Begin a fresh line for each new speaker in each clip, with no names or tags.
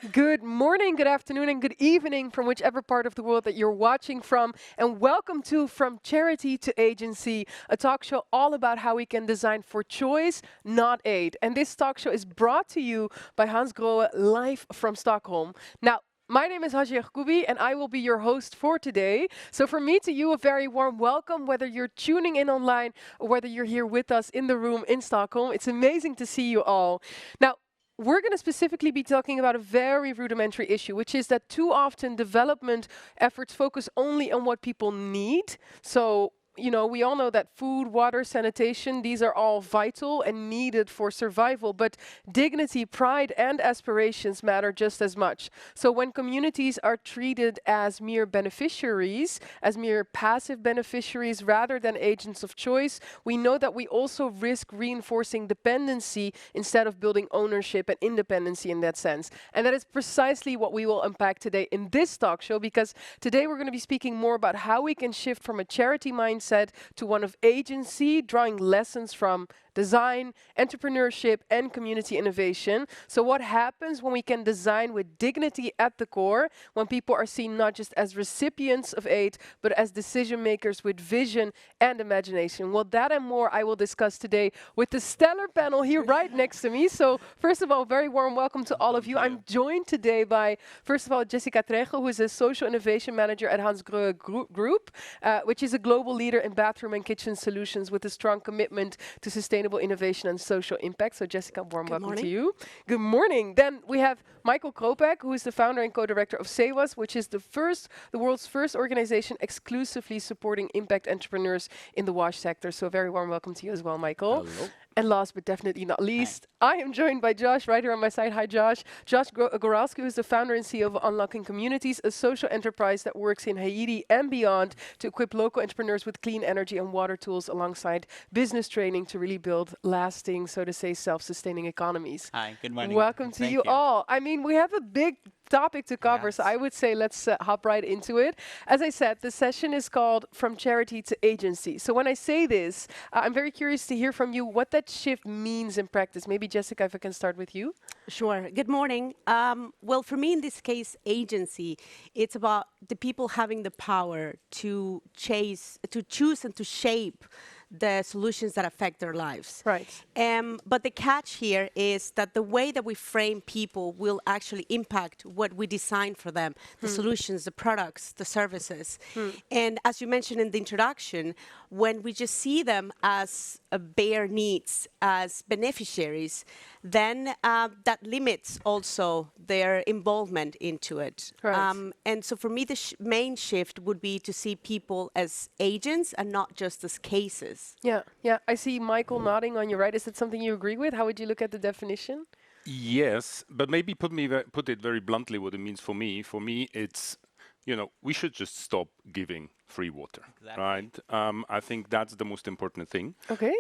Good morning, good afternoon, and good evening from whichever part of the world that you're watching from. And welcome to From Charity to Agency, a talk show all about how we can design for choice, not aid. And this talk show is brought to you by Hans Grohe, live from Stockholm. Now, my name is Haji Yaghoubi, and I will be your host for today. So from me to you, a very warm welcome, whether you're tuning in online or whether you're here with us in the room in Stockholm. It's amazing to see you all. Now, we're going to specifically be talking about a very rudimentary issue, which is that too often development efforts focus only on what people need. So, we all know that food, water, sanitation, these are all vital and needed for survival, but dignity, pride, and aspirations matter just as much. So when communities are treated as mere beneficiaries, as mere passive beneficiaries rather than agents of choice, we know that we also risk reinforcing dependency instead of building ownership and independency in that sense. And that is precisely what we will unpack today in this talk show, because today we're going to be speaking more about how we can shift from a charity mindset to one of agency, drawing lessons from design, entrepreneurship, and community innovation. So what happens when we can design with dignity at the core, when people are seen not just as recipients of aid, but as decision makers with vision and imagination? Well, that and more I will discuss today with the stellar panel here right next to me. So first of all, very warm welcome to all of you. I'm joined today by, first of all, Jessica Trejo, who is a social innovation manager at Hans Grohe Group, which is a global leader in bathroom and kitchen solutions with a strong commitment to sustainable innovation and social impact. So Jessica, warm welcome to you. Good morning. Then we have Michael Kropek, who is the founder and co-director of SEWAS, which is the world's first organization exclusively supporting impact entrepreneurs in the wash sector. So a very warm welcome to you as well, Michael.
Hello.
And last but definitely not least, I am joined by Josh, right here on my side. Hi, Josh. Josh Goralski, who is the founder and CEO of Unlocking Communities, a social enterprise that works in Haiti and beyond to equip local entrepreneurs with clean energy and water tools alongside business training to really build lasting, so to say, self-sustaining economies.
Hi, good morning.
Welcome to you all. I mean, we have a big topic to cover, so I would say let's hop right into it. As I said, the session is called From Charity to Agency. So when I say this, I'm very curious to hear from you what that shift means in practice. Maybe Jessica, if I can start with you.
Sure. Good morning. Well, for me in this case, agency, it's about the people having the power to choose and to shape the solutions that affect their lives.
Right.
But the catch here is that the way that we frame people will actually impact what we design for them, the solutions, the products, the services. And as you mentioned in the introduction, when we just see them as bare needs, as beneficiaries, then that limits also their involvement into it.
Right.
And so for me, the main shift would be to see people as agents and not just as cases.
Yeah. I see Michael nodding on your right. Is that something you agree with? How would you look at the definition?
Yes, but maybe put it very bluntly what it means for me. For me, it's, we should just stop giving free water, right? I think that's the most important thing.
Okay.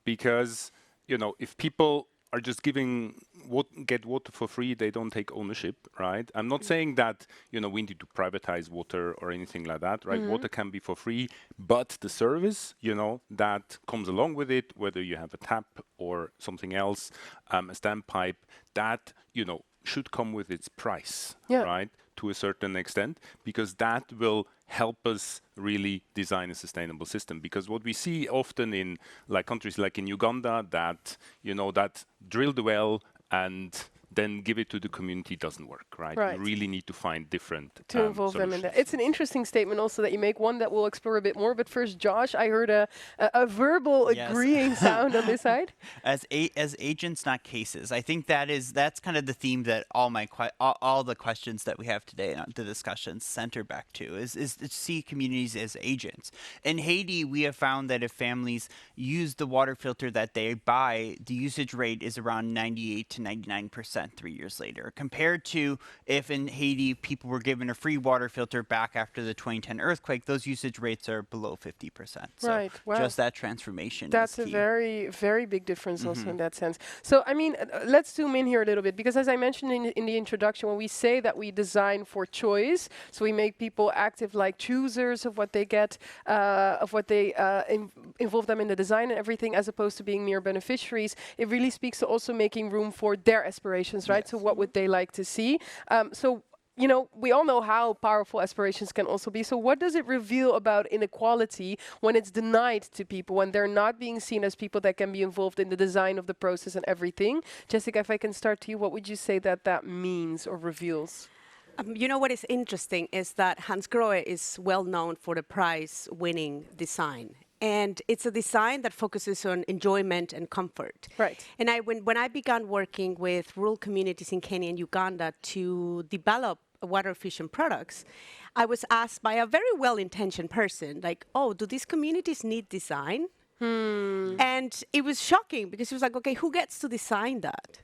Because, if people are just get water for free, they don't take ownership, right? I'm not saying that, we need to privatize water or anything like that, right? Water can be for free, but the service, that comes along with it, whether you have a tap or something else, a standpipe, that, should come with its price, right? To a certain extent, because that will help us really design a sustainable system. Because what we see often in countries like in Uganda, that that drill the well and then give it to the community doesn't work, right?
Right.
You really need to find different
to involve them in that. It's an interesting statement also that you make, one that we'll explore a bit more. But first, Josh, I heard a verbal agreeing sound on this side.
As agents, not cases. I think that's kind of the theme that all the questions that we have today, the discussions center back to is to see communities as agents. In Haiti, we have found that if families use the water filter that they buy, the usage rate is around 98 to 99%. 3 years later, compared to if in Haiti people were given a free water filter back after the 2010 earthquake, those usage rates are below 50%. So
right. Wow.
Just that transformation.
That's a very, very big difference also in that sense. So, I mean, let's zoom in here a little bit, because as I mentioned in the introduction, when we say that we design for choice, so we make people active like choosers of what they get, of what they involve them in the design and everything, as opposed to being mere beneficiaries, it really speaks to also making room for their aspirations aspirations, right? So what would they like to see? So you know, we all know how powerful aspirations can also be. So what does it reveal about inequality when it's denied to people, when they're not being seen as people that can be involved in the design of the process and everything? Jessica, if I can start to you, what would you say that that means or reveals?
You know what is interesting is that Hans Grohe is well known for the prize-winning design. And it's a design that focuses on enjoyment and comfort.
Right.
And when I began working with rural communities in Kenya and Uganda to develop water efficient products, I was asked by a very well-intentioned person, like, oh, do these communities need design? And it was shocking because it was like, okay, who gets to design that?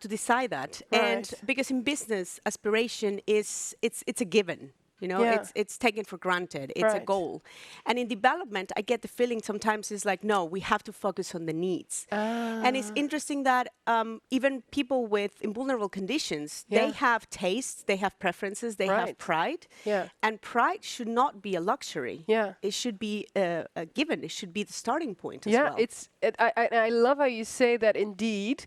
To decide that.
Right.
And because in business, aspiration it's a given. You know, it's taken for granted. It's a goal. And in development, I get the feeling sometimes it's like, no, we have to focus on the needs. And it's interesting that even people with invulnerable conditions, they have tastes, they have preferences, they have pride. And pride should not be a luxury. It should be a given. It should be the starting point as well.
I love how you say that indeed.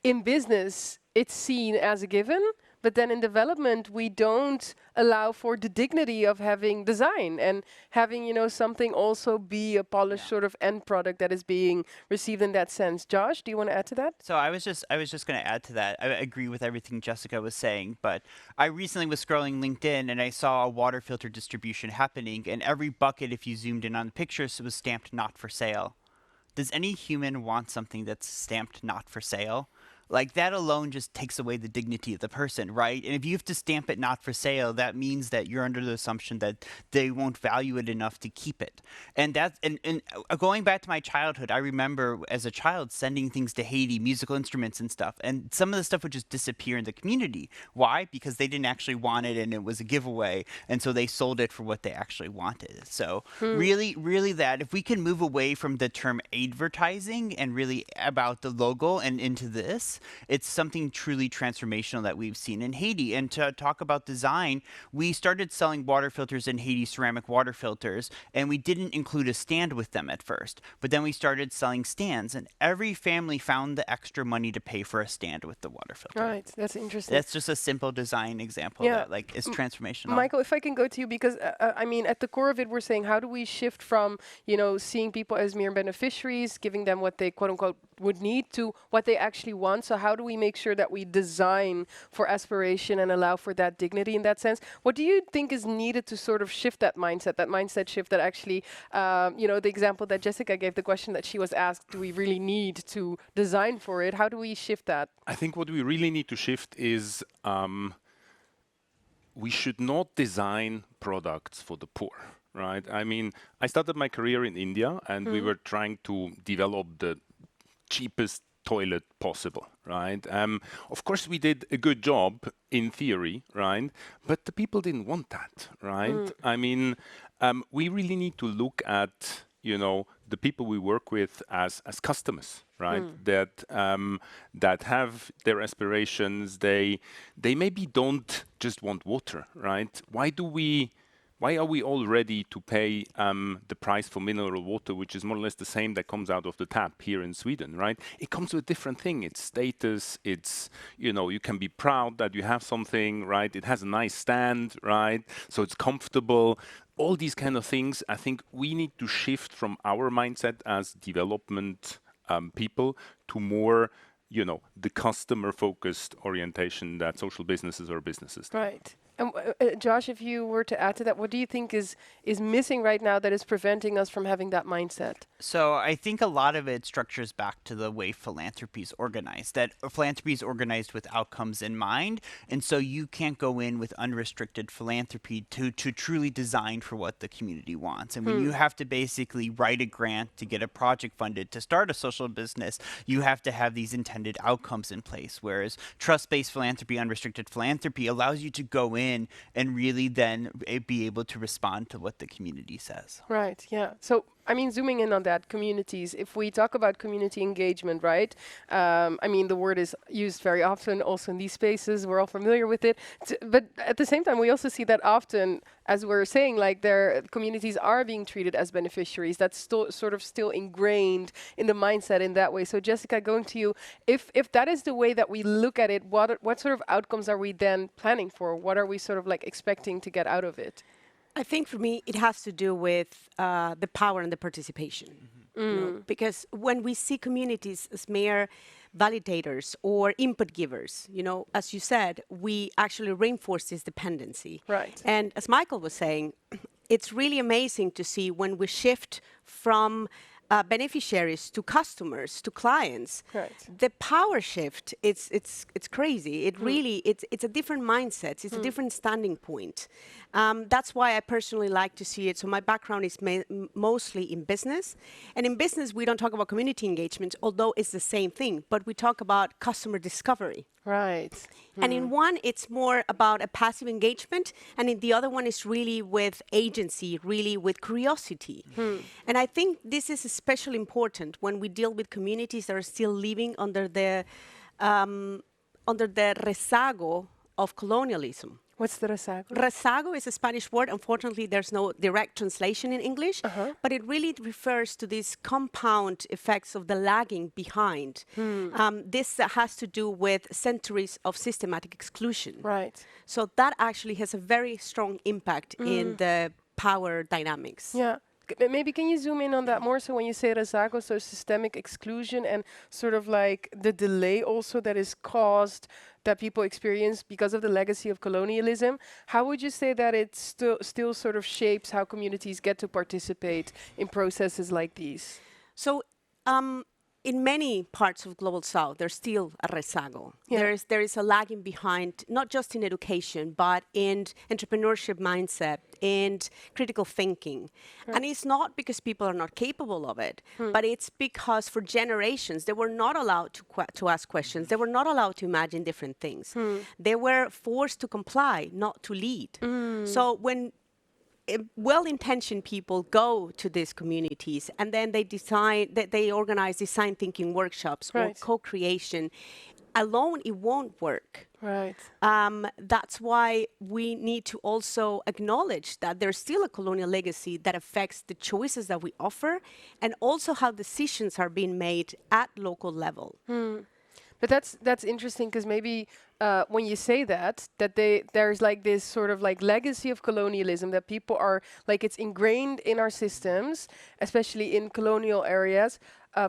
In business, it's seen as a given. But then in development, we don't allow for the dignity of having design and having, you know, something also be a polished sort of end product that is being received in that sense. Josh, do you want to add to that?
So I was just going to add to that. I agree with everything Jessica was saying, but I recently was scrolling LinkedIn and I saw a water filter distribution happening, and every bucket, if you zoomed in on the pictures, was stamped not for sale. Does any human want something that's stamped not for sale? Like, that alone just takes away the dignity of the person, right? And if you have to stamp it not for sale, that means that you're under the assumption that they won't value it enough to keep it. And that's and going back to my childhood, I remember as a child sending things to Haiti, musical instruments and stuff, and some of the stuff would just disappear in the community. Why? Because they didn't actually want it and it was a giveaway, and so they sold it for what they actually wanted. So really that, if we can move away from the term advertising and really about the logo and into this, it's something truly transformational that we've seen in Haiti. And to talk about design, we started selling water filters in Haiti, ceramic water filters, and we didn't include a stand with them at first. But then we started selling stands, and every family found the extra money to pay for a stand with the water filter.
Right, that's interesting.
That's just a simple design example that like is transformational.
Michael, if I can go to you, because I mean, at the core of it, we're saying, how do we shift from, you know, seeing people as mere beneficiaries, giving them what they quote unquote would need, to what they actually want? So how do we make sure that we design for aspiration and allow for that dignity in that sense? What do you think is needed to sort of shift that mindset shift that actually, you know, the example that Jessica gave, the question that she was asked, do we really need to design for it? How do we shift that?
I think what we really need to shift is we should not design products for the poor. Right? I mean, I started my career in India and we were trying to develop the cheapest toilet possible, right? Of course, we did a good job in theory, right? But the people didn't want that, right? I mean, we really need to look at, you know, the people we work with as customers, right? That have their aspirations. They maybe don't just want water, right? Why are we all ready to pay the price for mineral water, which is more or less the same that comes out of the tap here in Sweden, right? It comes with a different thing. It's status. It's, you know, you can be proud that you have something, right? It has a nice stand, right? So it's comfortable. All these kind of things, I think we need to shift from our mindset as development people to more, you know, the customer-focused orientation that social businesses or businesses do.
Right. And Josh, if you were to add to that, what do you think is missing right now that is preventing us from having that mindset?
So I think a lot of it structures back to the way philanthropy is organized, that philanthropy is organized with outcomes in mind. And so you can't go in with unrestricted philanthropy to truly design for what the community wants. And when you have to basically write a grant to get a project funded to start a social business, you have to have these intended outcomes in place. Whereas trust-based philanthropy, unrestricted philanthropy allows you to go in and really then be able to respond to what the community says.
Right, yeah. So I mean, zooming in on that, communities, if we talk about community engagement, right? I mean, the word is used very often also in these spaces. We're all familiar with it. But at the same time, we also see that often, as we're saying, like their communities are being treated as beneficiaries. That's still sort of still ingrained in the mindset in that way. So Jessica, going to you, if that is the way that we look at it, what sort of outcomes are we then planning for? What are we sort of like expecting to get out of it?
I think for me, it has to do with the power and the participation. Because when we see communities as mere validators or input givers, as you said, we actually reinforce this dependency.
Right.
And as Michael was saying, it's really amazing to see when we shift from beneficiaries to customers to clients.
Right.
The power shift, it's crazy. It really it's a different mindset. It's a different standing point. That's why I personally like to see it. So my background is mostly in business, and in business we don't talk about community engagement, although it's the same thing. But we talk about customer discovery.
Right.
And in one, it's more about a passive engagement, and in the other one is really with agency, really with curiosity. And I think this is especially important when we deal with communities that are still living under the rezago of colonialism.
What's the rezago?
Rezago is a Spanish word. Unfortunately, there's no direct translation in English, but it really refers to these compound effects of the lagging behind. This has to do with centuries of systematic exclusion.
Right.
So that actually has a very strong impact in the power dynamics.
Yeah. Maybe can you zoom in on that more? So when you say rezago, so systemic exclusion and sort of like the delay also that is caused that people experience because of the legacy of colonialism, how would you say that it still sort of shapes how communities get to participate in processes like these?
So in many parts of Global South, there's still a rezago.
Yeah.
There is a lagging behind, not just in education, but in entrepreneurship mindset and critical thinking. Right. And it's not because people are not capable of it, but it's because for generations, they were not allowed to ask questions. They were not allowed to imagine different things. They were forced to comply, not to lead. So when well-intentioned people go to these communities and then they organize design thinking workshops or co-creation, alone it won't work.
Right.
That's why we need to also acknowledge that there's still a colonial legacy that affects the choices that we offer and also how decisions are being made at local level.
But that's interesting because maybe when you say that there's like this sort of like legacy of colonialism that people are like it's ingrained in our systems, especially in colonial areas,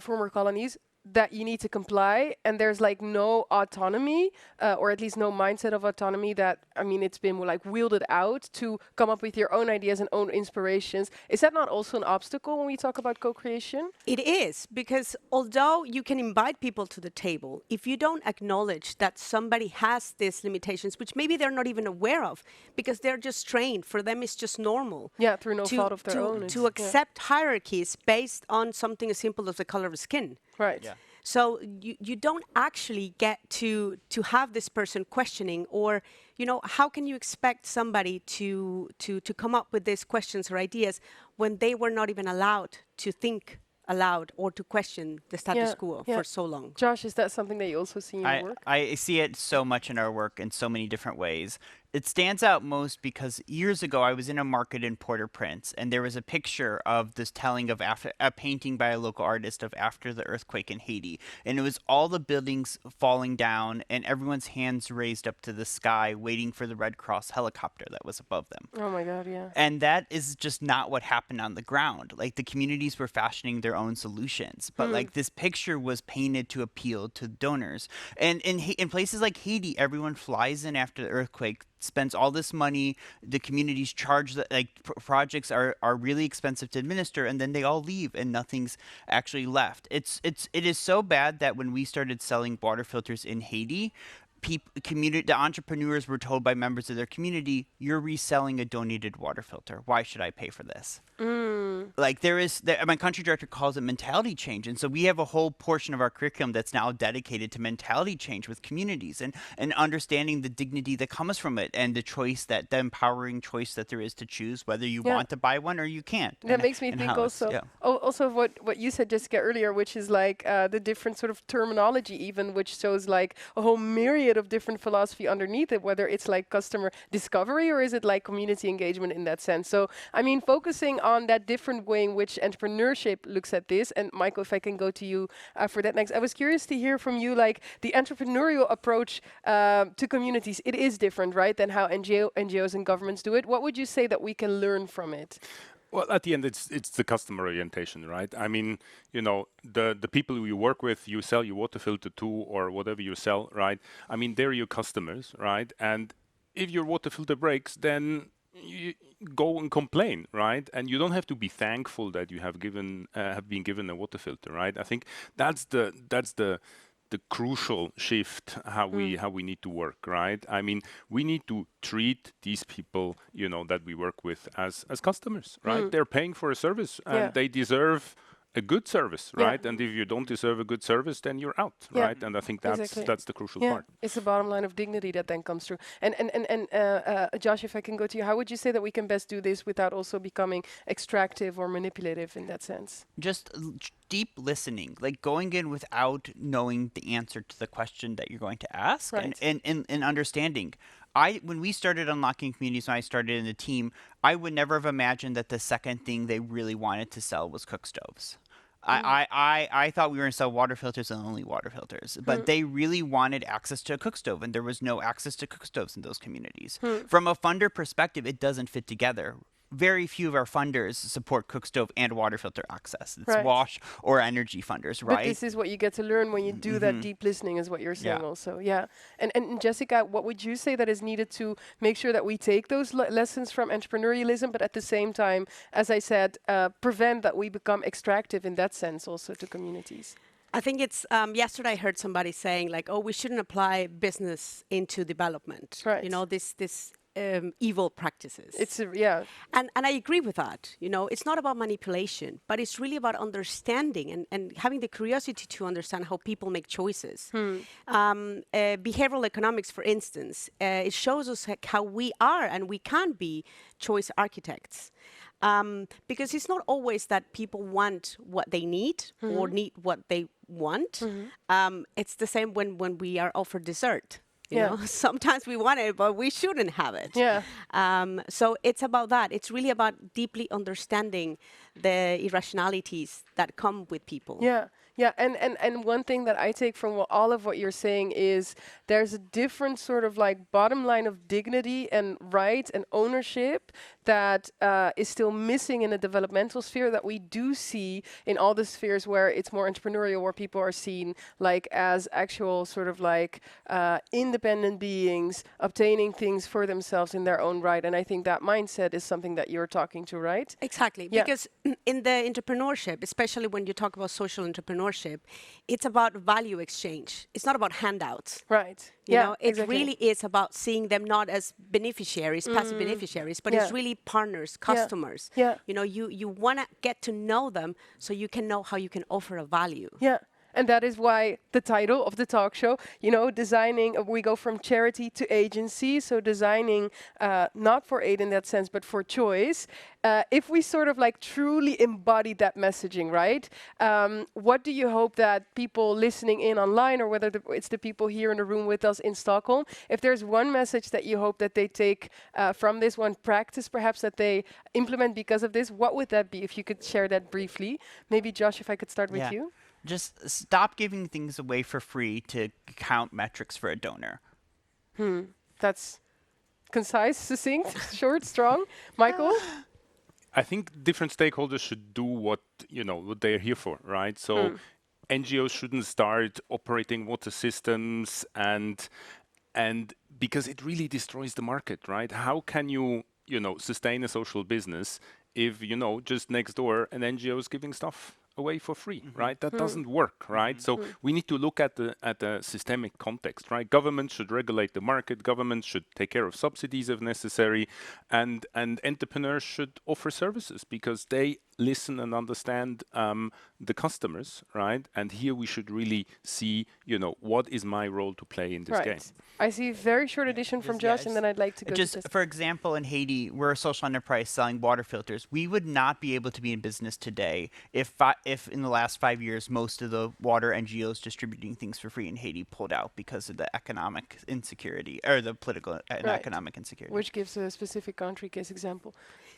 former colonies, that you need to comply, and there's like no autonomy, or at least no mindset of autonomy that, I mean, it's been like wielded out to come up with your own ideas and own inspirations. Is that not also an obstacle when we talk about co-creation?
It is, because although you can invite people to the table, if you don't acknowledge that somebody has these limitations, which maybe they're not even aware of, because they're just trained, for them it's just normal.
Yeah, through no fault of their own.
To accept hierarchies based on something as simple as the color of skin.
Right.
Yeah.
So you don't actually get to have this person questioning, or how can you expect somebody to come up with these questions or ideas when they were not even allowed to think aloud or to question the status quo for so long?
Josh, is that something that you also see in your work?
I see it so much in our work in so many different ways. It stands out most because years ago I was in a market in Port-au-Prince, and there was a picture of this telling of a painting by a local artist of after the earthquake in Haiti. And it was all the buildings falling down and everyone's hands raised up to the sky waiting for the Red Cross helicopter that was above them.
Oh my God, yeah.
And that is just not what happened on the ground. Like, the communities were fashioning their own solutions, but like this picture was painted to appeal to donors. And in places like Haiti, everyone flies in after the earthquake, spends all this money, the communities charge that projects are really expensive to administer, and then they all leave and nothing's actually left. It is so bad that when we started selling water filters in Haiti, the entrepreneurs were told by members of their community, "You're reselling a donated water filter. Why should I pay for this?" Like my country director calls it mentality change, and so we have a whole portion of our curriculum that's now dedicated to mentality change with communities and understanding the dignity that comes from it and the empowering choice that there is to choose whether you want to buy one or you can't.
That makes me think also also of what you said, Jessica, earlier, which is like the different sort of terminology even, which shows like a whole myriad of different philosophy underneath it, whether it's like customer discovery or is it like community engagement in that sense. So I mean, focusing on that different way in which entrepreneurship looks at this, and Michael, if I can go to you for that next, I was curious to hear from you, like the entrepreneurial approach to communities. It is different, right, than how NGOs and governments do it. What would you say that we can learn from it?
Well, at the end, it's the customer orientation, right? I mean, you know, the people you work with, you sell your water filter to or whatever you sell, right? I mean, they're your customers, right? And if your water filter breaks, then you go and complain, right? And you don't have to be thankful that you have been given a water filter, right? I think that's the crucial shift how we need to work, right? I mean, we need to treat these people, you know, that we work with as customers, right? They're paying for a service and they deserve a good service, right? And if you don't deserve a good service, then you're out, right? And I think that's the crucial part.
It's the bottom line of dignity that then comes through. And Josh, if I can go to you, how would you say that we can best do this without also becoming extractive or manipulative in that sense?
Just deep listening, like going in without knowing the answer to the question that you're going to ask, and understanding. When we started unlocking communities, when I started in the team, I would never have imagined that the second thing they really wanted to sell was cook stoves. I thought we were going to sell water filters and only water filters, but they really wanted access to a cook stove, and there was no access to cook stoves in those communities. From a funder perspective, it doesn't fit together. Very few of our funders support cook stove and water filter access. It's WASH or energy funders, right?
But this is what you get to learn when you do that deep listening, is what you're saying also. Yeah. And Jessica, what would you say that is needed to make sure that we take those lessons from entrepreneurialism, but at the same time, as I said, prevent that we become extractive in that sense also to communities?
I think it's, yesterday I heard somebody saying like, oh, we shouldn't apply business into development.
Right.
You know, this evil practices. And I agree with that. You know, it's not about manipulation, but it's really about understanding and having the curiosity to understand how people make choices. Behavioral economics, for instance, it shows us how we are and we can be choice architects. Because it's not always that people want what they need or need what they want. It's the same when we are offered dessert. You know, sometimes we want it, but we shouldn't have it. So it's about that. It's really about deeply understanding the irrationalities that come with people.
Yeah, and one thing that I take from all of what you're saying is there's a different sort of like bottom line of dignity and rights and ownership that is still missing in the developmental sphere that we do see in all the spheres where it's more entrepreneurial, where people are seen like as actual sort of like independent beings obtaining things for themselves in their own right. And I think that mindset is something that you're talking to, right?
Exactly, because in the entrepreneurship, especially when you talk about social entrepreneurship, it's about value exchange. It's not about handouts.
Right.
You know, it really is about seeing them not as beneficiaries, passive beneficiaries, but it's really partners, customers. You know, you want to get to know them so you can know how you can offer a value.
And that is why the title of the talk show, you know, designing, we go from charity to agency. So designing not for aid in that sense, but for choice. If we sort of like truly embody that messaging, right? What do you hope that people listening in online, or whether it's the people here in the room with us in Stockholm, if there's one message that you hope that they take from this, one practice perhaps that they implement because of this, what would that be? If you could share that briefly. Maybe Josh, if I could start with you.
Just stop giving things away for free to count metrics for a donor.
That's concise, succinct, short, strong. Michael?
I think different stakeholders should do what they're here for, right? So NGOs shouldn't start operating water systems and because it really destroys the market, right? How can you sustain a social business if just next door an NGO is giving stuff away for free, right? That doesn't work, right? So we need to look at the systemic context, right? Government should regulate the market. Government should take care of subsidies if necessary, and entrepreneurs should offer services because they listen and understand the customers, right? And here we should really see, what is my role to play in this game?
I see a very short addition from Josh, and then I'd like to go to
just for example, in Haiti, we're a social enterprise selling water filters. We would not be able to be in business today if in the last 5 years most of the water NGOs distributing things for free in Haiti pulled out because of the economic insecurity or the political and economic insecurity.
Which gives a specific country case example.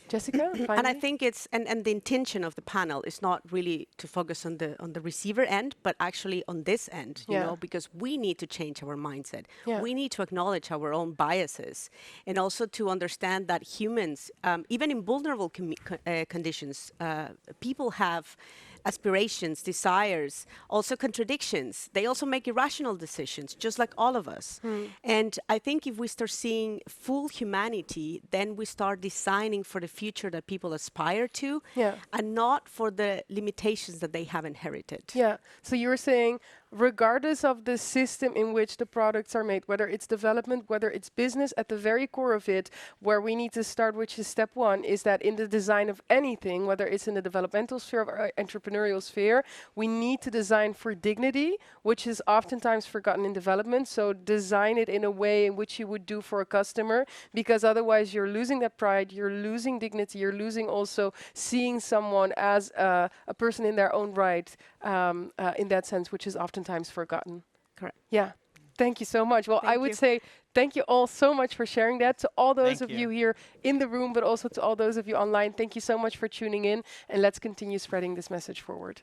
Jessica,
and I think it's and the intention of the panel is not really to focus on the receiver end, but actually on this end, you know, because we need to change our mindset. We need to acknowledge our own biases, and also to understand that humans, even in vulnerable conditions, people have aspirations, desires, also contradictions. They also make irrational decisions, just like all of us. And I think if we start seeing full humanity, then we start designing for the future that people aspire to, and not for the limitations that they have inherited.
So you were saying, regardless of the system in which the products are made, whether it's development, whether it's business, at the very core of it, where we need to start, which is step one, is that in the design of anything, whether it's in the developmental sphere or entrepreneurial sphere, we need to design for dignity, which is oftentimes forgotten in development. So design it in a way in which you would do for a customer, because otherwise you're losing that pride, you're losing dignity, you're losing also seeing someone as a person in their own right, in that sense, which is oftentimes forgotten.
Correct.
Yeah. Thank you so much. Well, I would say thank you all so much for sharing that. To all those of you here in the room, but also to all those of you online, thank you so much for tuning in, and let's continue spreading this message forward.